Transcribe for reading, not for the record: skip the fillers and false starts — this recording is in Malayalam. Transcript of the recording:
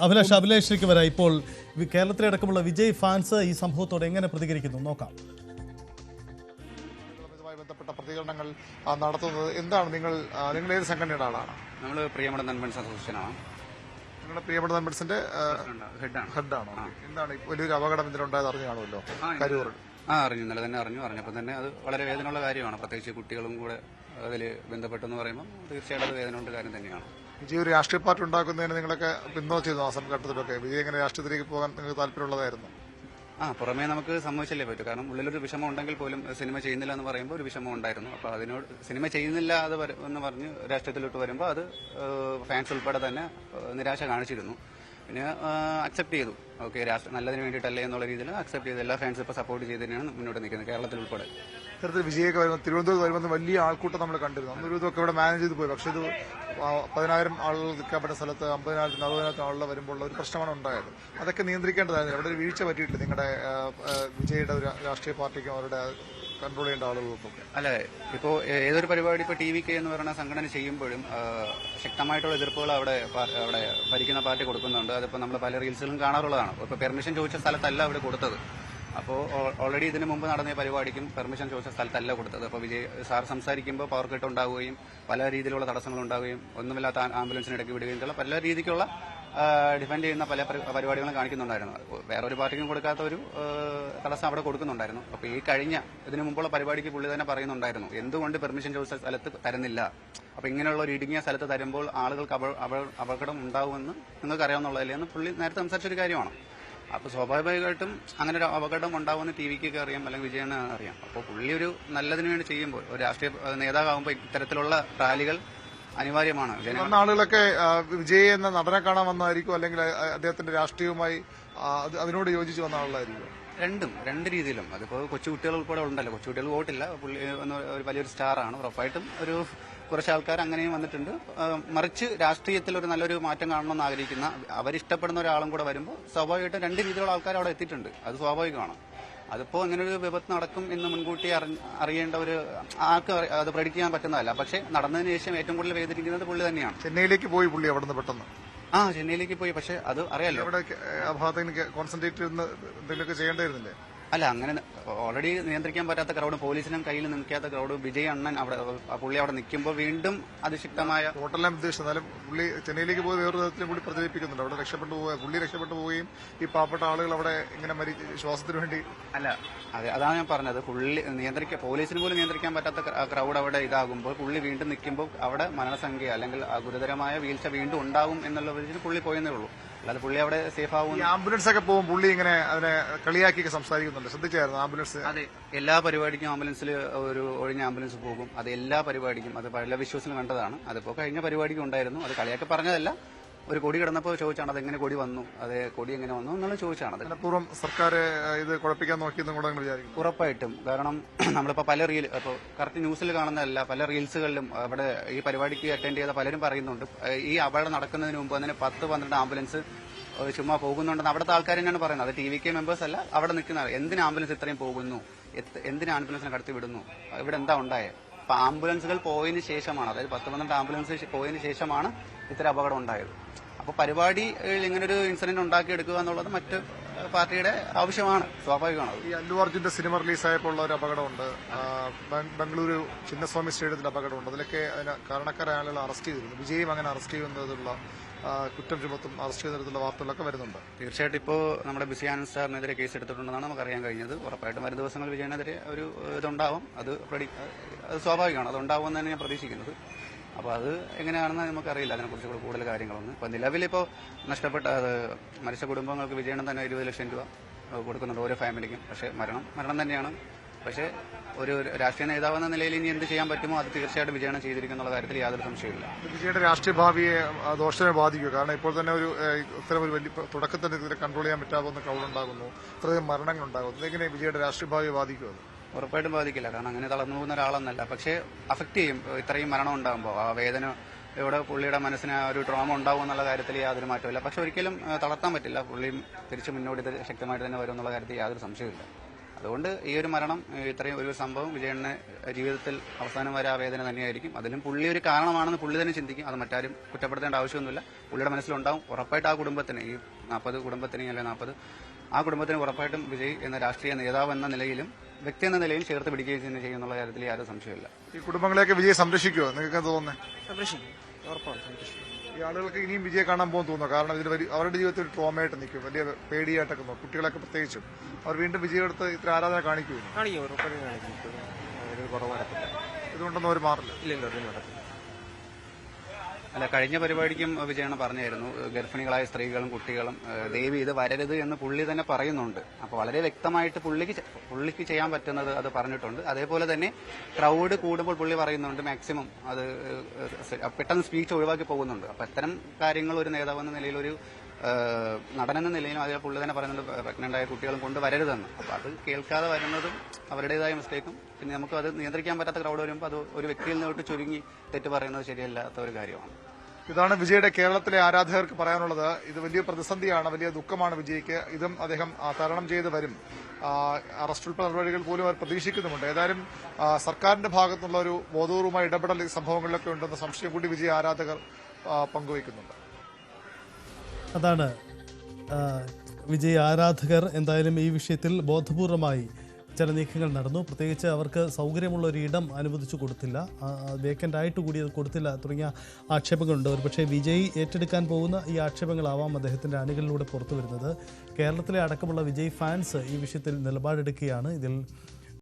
അഭിലാഷിലേക്ക് വരാം. ഇപ്പോൾ കേരളത്തിലടക്കമുള്ള വിജയ് ഫാൻസ് ഈ സംഭവത്തോട് എങ്ങനെ പ്രതികരിക്കുന്നു നോക്കാം. ഇതുമായി ബന്ധപ്പെട്ട പ്രതികരണങ്ങൾ നടത്തുന്നത് എന്താണ്? നിങ്ങൾ ഏത് സംഘടനയുടെ ആളാണ്? നമ്മൾ പ്രിയപ്പെട്ട നൻപൻസ് അസോസിയേഷനാണ്. നിങ്ങളുടെ പ്രിയപ്പെട്ട നൻപൻസിന്റെ ഹെഡാണോ? എന്താണ് വലിയൊരു അപകടം ഇതിലുണ്ടായത് അറിഞ്ഞു കാണുമല്ലോ, കരൂർ? അറിഞ്ഞു, ഇന്നലെ തന്നെ അറിഞ്ഞപ്പോൾ തന്നെ അത് വളരെ വേദനയുള്ള കാര്യമാണ്. പ്രത്യേകിച്ച് കുട്ടികളും കൂടെ അതിൽ ബന്ധപ്പെട്ടെന്ന് പറയുമ്പോൾ തീർച്ചയായിട്ടും അത് വേദനയുള്ള കാര്യം തന്നെയാണ്. വിജയ് ഒരു രാഷ്ട്രീയ പാർട്ടി ഉണ്ടാക്കുന്നതിന് നിങ്ങളൊക്കെ പിന്തുണച്ചിരുന്നു ആ ഘട്ടത്തിലൊക്കെ? വിജയ് എങ്ങനെ രാഷ്ട്രീയത്തിലേക്ക് പോകാൻ നിങ്ങൾക്ക് താല്പര്യമുള്ളതായിരുന്നു? പുറമേ നമുക്ക് സമ്മതിച്ചല്ലേ പറ്റൂ. കാരണം ഉള്ളിലൊരു വിഷമം ഉണ്ടെങ്കിൽ പോലും സിനിമ ചെയ്യുന്നില്ല എന്ന് പറയുമ്പോൾ ഒരു വിഷമം ഉണ്ടായിരുന്നു. അപ്പോൾ അതിനോട് സിനിമ ചെയ്യുന്നില്ല എന്ന് പറഞ്ഞ് രാഷ്ട്രീയത്തിലോട്ട് വരുമ്പോൾ അത് ഫാൻസ് ഉൾപ്പെടെ തന്നെ നിരാശ കാണിച്ചിരുന്നു. പിന്നെ അക്സെപ്റ്റ് ചെയ്തു. ഓക്കെ, നല്ലതിന് വേണ്ടിയിട്ടല്ലേ എന്നുള്ള രീതിയിൽ അക്സെപ്റ്റ് ചെയ്ത് എല്ലാ ഫാൻസും ഇപ്പോൾ സപ്പോർട്ട് ചെയ്ത് തന്നെയാണ് മുന്നോട്ട് നിൽക്കുന്നത്, കേരളത്തിൽ ഉൾപ്പെടെ. ഇത്തരത്തിൽ വിജയൊക്കെ വരുമ്പോൾ തിരുവനന്തപുരത്ത് വരുമ്പോൾ വലിയ ആൾക്കൂട്ടം നമ്മൾ കണ്ടിരുന്നു. അന്നൊരു ഇതൊക്കെ ഇവിടെ മാനേജ് ചെയ്ത് പോയി. പക്ഷേ ഇത് 10,000 ആളുകൾ നിൽക്കാൻ പറ്റുന്ന സ്ഥലത്ത് 50,000 60,000 ആളുകൾ വരുമ്പോൾ ഒരു പ്രശ്നമാണ് ഉണ്ടായത്. അതൊക്കെ നിയന്ത്രിക്കേണ്ടതായിരുന്നു. അവിടെ ഒരു വീഴ്ച പറ്റിയിട്ടില്ല നിങ്ങളുടെ വിജയുടെ ഒരു രാഷ്ട്രീയ പാർട്ടിക്കും അവരുടെ കൺട്രോൾ ചെയ്യേണ്ട ആളുകൾക്കും? അല്ല, ഇപ്പോൾ ഏതൊരു പരിപാടി ഇപ്പോൾ TVK എന്ന് പറയുന്ന സംഘടന ചെയ്യുമ്പോഴും ശക്തമായിട്ടുള്ള എതിർപ്പുകൾ അവിടെ ഭരിക്കുന്ന പാർട്ടി കൊടുക്കുന്നുണ്ട്. അതിപ്പോൾ നമ്മൾ പല റീൽസിലും കാണാറുള്ളതാണ്. ഇപ്പോൾ പെർമിഷൻ ചോദിച്ച സ്ഥലത്തല്ല അവിടെ കൊടുത്തത്. അപ്പോൾ ഓൾറെഡി ഇതിന് മുമ്പ് നടന്ന പരിപാടിക്കും പെർമിഷൻ ചോദിച്ച സ്ഥലത്തല്ല കൊടുത്തത്. അപ്പോൾ വിജയ് സാർ സംസാരിക്കുമ്പോൾ പവർ കട്ട് ഉണ്ടാവുകയും പല രീതിയിലുള്ള തടസ്സങ്ങൾ ഉണ്ടാവുകയും ഒന്നുമില്ലാത്ത ആംബുലൻസിന് ഇടയ്ക്ക് വിടുകയും പല രീതിക്കുള്ള ഡിഫെൻഡ് ചെയ്യുന്ന പല പരിപാടികളും കാണിക്കുന്നുണ്ടായിരുന്നു. വേറൊരു പാർട്ടിക്കും കൊടുക്കാത്ത ഒരു തടസ്സം അവിടെ കൊടുക്കുന്നുണ്ടായിരുന്നു. അപ്പോൾ ഈ ഇതിനു മുമ്പുള്ള പരിപാടിക്ക് പുള്ളി തന്നെ പറയുന്നുണ്ടായിരുന്നു, എന്തുകൊണ്ട് പെർമിഷൻ ചോദിച്ച സ്ഥലത്ത് തരുന്നില്ല. അപ്പോൾ ഇങ്ങനെയുള്ള ഒരു ഇടുങ്ങിയ സ്ഥലത്ത് തരുമ്പോൾ ആളുകൾക്ക് അപകടം ഉണ്ടാവുമെന്ന് നിങ്ങൾക്ക് അറിയാവുന്നതല്ലേ എന്ന് പുള്ളി നേരത്തെ സംസാരിച്ചൊരു കാര്യമാണ്. അപ്പോൾ സ്വാഭാവികമായിട്ടും അങ്ങനെ ഒരു അപകടം ഉണ്ടാവുമെന്ന് TVക്കൊക്കെ അറിയാം, അല്ലെങ്കിൽ വിജയന് അറിയാം. അപ്പോൾ പുള്ളി ഒരു നല്ലതിന് വേണ്ടി ചെയ്യുമ്പോൾ, ഒരു രാഷ്ട്രീയ നേതാവാകുമ്പോൾ ഇത്തരത്തിലുള്ള റാലികൾ അനിവാര്യമാണ്. ആളുകളൊക്കെ വിജയ് എന്ന നടനെ കാണാൻ വന്നതായിരിക്കും, അല്ലെങ്കിൽ അദ്ദേഹത്തിന്റെ രാഷ്ട്രീയവുമായി അതിനോട് യോജിച്ച് വന്ന ആളായിരിക്കും? രണ്ട് രീതിയിലും. അതിപ്പോൾ കൊച്ചുകുട്ടികൾ ഉൾപ്പെടെ ഉണ്ടല്ലോ. കൊച്ചുകുട്ടികൾ വോട്ടില്ല, പുള്ളി ഒരു വലിയൊരു സ്റ്റാറാണ്. ഉറപ്പായിട്ടും കുറച്ച് ആൾക്കാർ അങ്ങനെയും വന്നിട്ടുണ്ട്. മറിച്ച് രാഷ്ട്രീയത്തിൽ ഒരു നല്ലൊരു മാറ്റം കാണണമെന്ന് ആഗ്രഹിക്കുന്ന, അവരിഷ്ടപ്പെടുന്ന ഒരാളും കൂടെ വരുമ്പോൾ സ്വാഭാവികമായിട്ടും രണ്ട് രീതിയിലുള്ള ആൾക്കാർ അവിടെ എത്തിയിട്ടുണ്ട്. അത് സ്വാഭാവികമാണ്. അതിപ്പോൾ ഇങ്ങനൊരു വിപത്ത് നടക്കും എന്ന് മുൻകൂട്ടി അറിയേണ്ട ഒരു ആർക്ക് അത് പ്രെഡിക്റ്റ് ചെയ്യാൻ പറ്റുന്നതല്ല. പക്ഷേ നടന്നതിന് ശേഷം ഏറ്റവും കൂടുതൽ വേദനിക്കുന്നത് പുള്ളി തന്നെയാണ്. ചെന്നൈയിലേക്ക് പോയി പുള്ളി അവിടെ നിന്ന് പെട്ടെന്ന് ചെന്നൈയിലേക്ക് പോയി. പക്ഷെ അത് അറിയാലോ, അവിടെ ഭാഗത്തേക്ക് കോൺസെൻട്രേറ്റ് എന്തെങ്കിലുമൊക്കെ ചെയ്യേണ്ടിയിരുന്നില്ലേ? അല്ല, അങ്ങനെ ഓൾറെഡി നിയന്ത്രിക്കാൻ പറ്റാത്ത ക്രൗഡ്, പോലീസിനും കയ്യിൽ നിൽക്കാത്ത ക്രൗഡ്, വിജയ് അണ്ണൻ പുള്ളി അവിടെ നിൽക്കുമ്പോൾ വീണ്ടും അതിശക്തമായ ഹോട്ടലെല്ലാം ഉദ്ദേശിച്ചത്. എന്നാലും പുള്ളി ചെന്നൈയിലേക്ക് പോയി വേറൊരു തരത്തിലും കൂടി പ്രചരിപ്പിക്കുന്നുണ്ട്. അവിടെ പുള്ളി രക്ഷപ്പെട്ടു പോവുകയും ഈ പാവപ്പെട്ട ആളുകൾ അവിടെ ഇങ്ങനെ ശ്വാസത്തിന് വേണ്ടി. അല്ല, അതാണ് ഞാൻ പറഞ്ഞത്. പോലീസിന് പോലും നിയന്ത്രിക്കാൻ പറ്റാത്ത ക്രൗഡ് അവിടെ ഇതാകുമ്പോൾ പുള്ളി വീണ്ടും നിൽക്കുമ്പോൾ അവിടെ മരണസംഖ്യ അല്ലെങ്കിൽ ഗുരുതരമായ വീഴ്ച വീണ്ടും ഉണ്ടാവും എന്നുള്ള വിധത്തിൽ പുള്ളി പോയെന്നേ ഉള്ളൂ. അല്ലാതെ പുള്ളി അവിടെ സേഫ് ആവും. ആംബുലൻസ് ഒക്കെ പോകും പുള്ളി ഇങ്ങനെ അതിനെ കളിയാക്കിയൊക്കെ സംസാരിക്കുന്നുണ്ട്, ശ്രദ്ധിച്ചായിരുന്നു? ആംബുലൻസ് അതെ, എല്ലാ പരിപാടിക്കും ആംബുലൻസിൽ ഒരു ഒഴിഞ്ഞ ആംബുലൻസ് പോകും. അത് എല്ലാ പരിപാടിക്കും, അത് പല വിശ്വാസിലും കണ്ടതാണ്. അതിപ്പോ കഴിഞ്ഞ പരിപാടിക്കും ഉണ്ടായിരുന്നു. അത് കളിയാക്കി പറഞ്ഞതല്ല. ഒരു കൊടി കിടന്നപ്പോൾ ചോദിച്ചാണ് അതെങ്ങനെ കൊടി വന്നു, അതെ കൊടി എങ്ങനെ വന്നു എന്നുള്ളത് ചോദിച്ചാണ്. മനഃപൂർവ്വം സർക്കാർ ഇത് കുഴപ്പിക്കാൻ നോക്കിയെന്നും കൂടെ വിചാരിക്കും? ഉറപ്പായിട്ടും. കാരണം നമ്മളിപ്പോൾ പല ഇപ്പോൾ കറക്റ്റ് ന്യൂസിൽ കാണുന്നതല്ല, പല റീൽസുകളിലും അവിടെ ഈ പരിപാടിക്ക് അറ്റൻഡ് ചെയ്ത പലരും പറയുന്നുണ്ട്, ഈ അപകടം നടക്കുന്നതിന് മുമ്പ് തന്നെ 10-12 ആംബുലൻസ് ചുമ്മാ പോകുന്നുണ്ടെന്ന് അവിടുത്തെ ആൾക്കാർ തന്നെയാണ് പറയുന്നത്. അത് TVK മെമ്പേഴ്സ് അല്ല, അവിടെ നിൽക്കുന്ന എന്തിന് ആംബുലൻസ് ഇത്രയും പോകുന്നു, എന്തിന് ആംബുലൻസിനെ കടത്തി വിടുന്നു, ഇവിടെ എന്താ ഉണ്ടായത്? അപ്പൊ ആംബുലൻസുകൾ പോയതിനു ശേഷമാണ്, അതായത് 10-12 ആംബുലൻസ് പോയതിനു ശേഷമാണ് ഇത്തരം അപകടം ഉണ്ടായത്. അപ്പോൾ പരിപാടിയിൽ ഇങ്ങനൊരു ഇൻസിഡന്റ് ഉണ്ടാക്കിയെടുക്കുക എന്നുള്ളത് മറ്റ് പാർട്ടിയുടെ ആവശ്യമാണ്, സ്വാഭാവികമാണ്. ഈ അല്ലു അർജുന്റെ സിനിമ റിലീസായപ്പോൾ ഉള്ള ഒരു അപകടമുണ്ട്, ബംഗളൂരു ചിന്നസ്വാമി സ്റ്റേഡിയത്തിൽ അപകടമുണ്ട്. അതിലൊക്കെ അതിന് കാരണക്കാരായ ആളുകൾ അറസ്റ്റ് ചെയ്തിരുന്നു. വിജയും അങ്ങനെ അറസ്റ്റ് ചെയ്യുന്നതിലുള്ള കുറ്റം ചുമത്തും അറസ്റ്റ് ചെയ്യുന്നതിലുള്ള വാർത്തകളൊക്കെ വരുന്നുണ്ട്. തീർച്ചയായിട്ടും ഇപ്പോൾ നമ്മുടെ ബിസി ആനന്ദ് സാറിനെതിരെ കേസ് എടുത്തിട്ടുണ്ടെന്നാണ് നമുക്ക് അറിയാൻ കഴിഞ്ഞത്. ഉറപ്പായിട്ടും വരും ദിവസങ്ങളിൽ വിജയനെതിരെ ഒരു ഇതുണ്ടാവും. അത് സ്വാഭാവികമാണ്, അതുണ്ടാവുമെന്ന് തന്നെ ഞാൻ പ്രതീക്ഷിക്കുന്നത്. അപ്പോൾ അത് എങ്ങനെയാണെന്ന് നമുക്കറിയില്ല, അതിനെക്കുറിച്ച് കൂടുതൽ കാര്യങ്ങളൊന്നും. ഇപ്പോൾ നിലവിലിപ്പോൾ മരിച്ച കുടുംബങ്ങൾക്ക് വിജയനം തന്നെ 20 ലക്ഷം രൂപ കൊടുക്കുന്നുണ്ട് ഓരോ ഫാമിലിക്കും. പക്ഷേ മരണം തന്നെയാണ്. പക്ഷേ ഒരു രാഷ്ട്രീയ നേതാവെന്ന നിലയിൽ ഇനി എന്ത് ചെയ്യാൻ പറ്റുമോ അത് തീർച്ചയായിട്ടും വിജയനം ചെയ്തിരിക്കുന്ന കാര്യത്തിൽ യാതൊരു സംശയമില്ല. വിജയുടെ രാഷ്ട്രീയ ഭാവിയെ ദോഷമായി ബാധിക്കുക? കാരണം ഇപ്പോൾ തന്നെ ഇത്തരം ഒരു വലിയ തുടക്കത്തിൽ ഇതിനെ കൺട്രോൾ ചെയ്യാൻ പറ്റാവുന്ന ക്രൗഡുണ്ടാകുന്നു, ഇത്രയും മരണങ്ങളുണ്ടാകുന്നു. ഇതെങ്ങനെ വിജയുടെ രാഷ്ട്രീയ ഭാവിയെ ബാധിക്കുമോ? ഉറപ്പായിട്ടും ബാധിക്കില്ല. കാരണം അങ്ങനെ തളർന്നു പോകുന്ന ഒരാളെന്നല്ല. പക്ഷേ അഫക്റ്റ് ചെയ്യും. ഇത്രയും മരണം ഉണ്ടാകുമ്പോൾ ആ വേദന ഇവിടെ പുള്ളിയുടെ മനസ്സിന് ഒരു ട്രോമ ഉണ്ടാവും എന്നുള്ള കാര്യത്തിൽ യാതൊരു മാറ്റമില്ല. പക്ഷെ ഒരിക്കലും തളർത്താൻ പറ്റില്ല. പുള്ളിയും തിരിച്ച് മുന്നോട്ട് ശക്തമായിട്ട് തന്നെ വരും എന്നുള്ള കാര്യത്തിൽ യാതൊരു സംശയമില്ല. അതുകൊണ്ട് ഈ ഒരു മരണം, ഇത്രയും ഒരു സംഭവം വിജയണ്ണ ജീവിതത്തിൽ അവസാനം വരെ ആ വേദന തന്നെയായിരിക്കും. അതിലും പുള്ളി ഒരു കാരണമാണെന്ന് പുള്ളി തന്നെ ചിന്തിക്കും. അത് മറ്റാരും കുറ്റപ്പെടുത്തേണ്ട ആവശ്യമൊന്നുമില്ല. പുള്ളിയുടെ മനസ്സിലുണ്ടാവും. ഉറപ്പായിട്ട് ആ കുടുംബത്തിന്, ഈ 40 കുടുംബത്തിന് അല്ലെ 40 ആ കുടുംബത്തിന് ഉറപ്പായിട്ടും വിജയ് എന്ന രാഷ്ട്രീയ നേതാവ് എന്ന നിലയിലും വ്യക്തി എന്ന നിലയിലും ചേർത്ത് പിടിക്കുകയും തന്നെ ചെയ്യുന്നുള്ള കാര്യത്തിൽ യാതൊരു സംശയമില്ല. ഈ കുടുംബങ്ങളെയൊക്കെ വിജയ് സംരക്ഷിക്കുമോ? നിങ്ങൾക്ക് തോന്നുന്നത്? സംരക്ഷിക്കും, ഉറപ്പാണ് സംരക്ഷിക്കും. ഈ ആളുകൾക്ക് ഇനിയും വിജയെ കാണാൻ പോകും തോന്നുന്നു. കാരണം ഇതിന് അവരുടെ ജീവിതത്തിൽ ഒരു ട്രോമയായിട്ട് നിൽക്കും, വലിയ പേടിയായിട്ടൊക്കെ നോക്കും. കുട്ടികളൊക്കെ പ്രത്യേകിച്ചും അവർ വീണ്ടും വിജയെടുത്ത് ഇത്ര ആരാധന കാണിക്കുമോ? കാണിക്കും, ഉറപ്പായിട്ടും കാണിക്കും. ഒരു കുറവ് നടക്കില്ല. ഇതുകൊണ്ടൊന്നും അവർ മാറില്ല. ഇല്ല, അത് നടക്കില്ല. അല്ല, കഴിഞ്ഞ പരിപാടിക്കും വിജയണ്ണ പറഞ്ഞായിരുന്നു, ഗർഭിണികളായ സ്ത്രീകളും കുട്ടികളും ദേവി ഇത് വരരുത് എന്ന് പുള്ളി തന്നെ പറയുന്നുണ്ട്. അപ്പോൾ വളരെ വ്യക്തമായിട്ട് പുള്ളിക്ക് ചെയ്യാൻ പറ്റുന്നത് അത് പറഞ്ഞിട്ടുണ്ട്. അതേപോലെ തന്നെ ക്രൗഡ് കൂടുമ്പോൾ പുള്ളി പറയുന്നുണ്ട് മാക്സിമം അത് പെട്ടെന്ന് സ്പീച്ച് ഒഴിവാക്കി പോകുന്നുണ്ട്. അപ്പം അത്തരം കാര്യങ്ങൾ ഒരു നേതാവെന്ന നിലയിൽ, ഒരു നടനെന്ന നിലയിലും അതേ പുള്ളി തന്നെ പറയുന്നുണ്ട് പ്രഗ്നന്റ് ആയ കുട്ടികളും കൊണ്ടുവരരുതെന്ന്. അപ്പോൾ അത് കേൾക്കാതെ വരുന്നതും അവരുടേതായ മിസ്റ്റേക്കും, പിന്നെ നമുക്ക് അത് നിയന്ത്രിക്കാൻ പറ്റാത്ത ക്രൗഡ് വരുമ്പോൾ അത് ഒരു വ്യക്തിയിൽ നിന്നോട്ട് ചുരുങ്ങി തെറ്റ് പറയുന്നത് ശരിയല്ലാത്ത ഒരു കാര്യമാണ്. ഇതാണ് വിജയുടെ കേരളത്തിലെ ആരാധകർക്ക് പറയാനുള്ളത്. ഇത് വലിയ പ്രതിസന്ധിയാണ്, വലിയ ദുഃഖമാണ് വിജയ്ക്ക്. ഇതും അദ്ദേഹം തരണം ചെയ്ത് വരും. അറസ്റ്റ് ഉൾപ്പെടെ നടപടികൾ പോലും അവർ പ്രതീക്ഷിക്കുന്നുമുണ്ട്. ഏതായാലും സർക്കാരിന്റെ ഭാഗത്തുനിന്നുള്ള ഒരു ബോധപൂർവമായ ഇടപെടൽ ഈ സംഭവങ്ങളിലൊക്കെ ഉണ്ടെന്ന സംശയം കൂടി വിജയ ആരാധകർ പങ്കുവയ്ക്കുന്നുണ്ട്. അതാണ് വിജയ് ആരാധകർ എന്തായാലും ഈ വിഷയത്തിൽ ബോധപൂർവമായി ചില നീക്കങ്ങൾ നടന്നു. പ്രത്യേകിച്ച് അവർക്ക് സൗകര്യമുള്ള ഒരു ഇടം അനുവദിച്ചു കൊടുത്തില്ല, വേക്കൻ്റ് ആയിട്ട് കൂടി അത് കൊടുത്തില്ല തുടങ്ങിയ ആക്ഷേപങ്ങളുണ്ട്. ഒരുപക്ഷെ വിജയ് ഏറ്റെടുക്കാൻ പോകുന്ന ഈ ആക്ഷേപങ്ങളാവാം അദ്ദേഹത്തിൻ്റെ അണികളിലൂടെ പുറത്തു വരുന്നത്. കേരളത്തിലെ അടക്കമുള്ള വിജയ് ഫാൻസ് ഈ വിഷയത്തിൽ നിലപാടെടുക്കുകയാണ്. ഇതിൽ